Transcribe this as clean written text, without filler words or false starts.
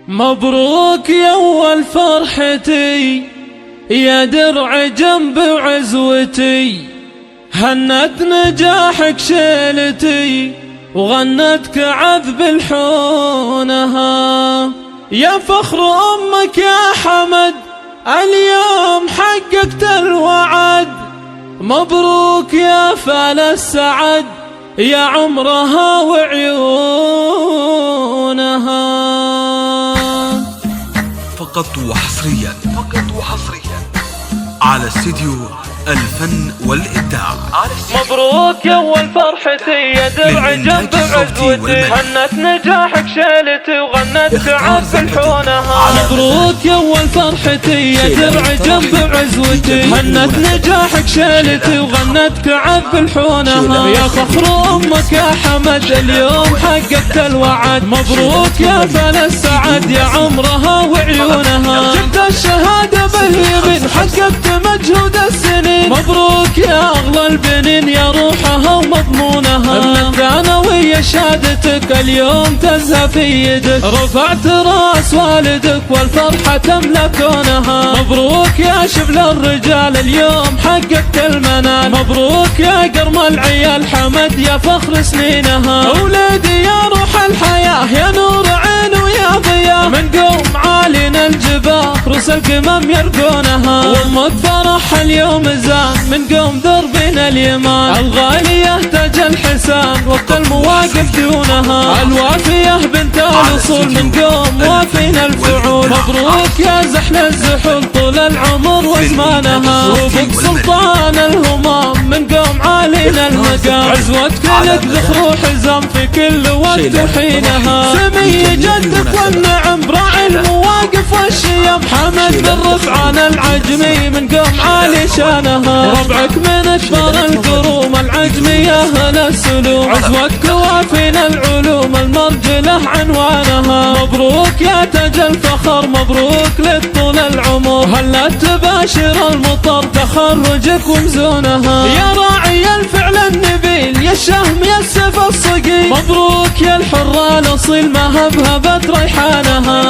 مبروك يا أول فرحتي يا درع جنب عزوتي، هنت نجاحك شيلتي وغنتك عذب الحونها. يا فخر أمك يا حمد اليوم حققت الوعد، مبروك يا فال السعد يا عمرها وعيونها. فقط وحصريا على استديو الفن والإبداع. مبروك يا أول فرحتي يا درع جنب عزوتي، هنت نجاحك شيلتي وغنتك عذب الحونها. مبروك يا أول فرحتي يا درع جنب عزوتي، هنت نجاحك شيلتي وغنتك عذب الحونها. يا فخر أمك يا حمد اليوم حققت الوعد، مبروك يا فال السعد يا عمرها وعيونها. جبت الشهادة باليمين حققت مجهود السنين، مبروك يا أغلى البنين يا روحها ومضمونها. الثانوية شهادتك اليوم تزهى في يدك، رفعت راس والدك والفرحة تملى كونها. مبروك يا شبل الرجال اليوم حققت المنال، مبروك يا قرم العيال حمد يا فخر سنينها. ولادي يا روح الحياة يا نور عين ويا ضياء، من قوم عالينا الجباه رؤوس القمم يرقونها. وامك فرح اليوم زان من قوم دربنا اليمان، الغالية تاج الحسان وقت المواقف دونها. الوافية بنت الأصول من قوم وافين الفعول، مبروك يا زحل الزحول طول العمر وزمانها. وبك سلطان الهمام من قوم عالينا المقام، عزوتك لك ذخر حزام في كل وقت وحينها. سمي جدك والنعم براعي المواقف والشيم، حمد بن رفعان العجمي من قوم عالي شانها. ربعك من أكبر الكروم العجمية أهل السلوم، عزوتك وافين العلوم المرجلة عنوانها. مبروك يا تاج الفخر مبروك لك طول العمر، هلا تباشر المطر تخرجك ومزونها. يا راعي الفعل النبيل يا الشهم يا السيف الصقيل، مبروك يا الحرة الأصيل ما هبهبت ريحانها.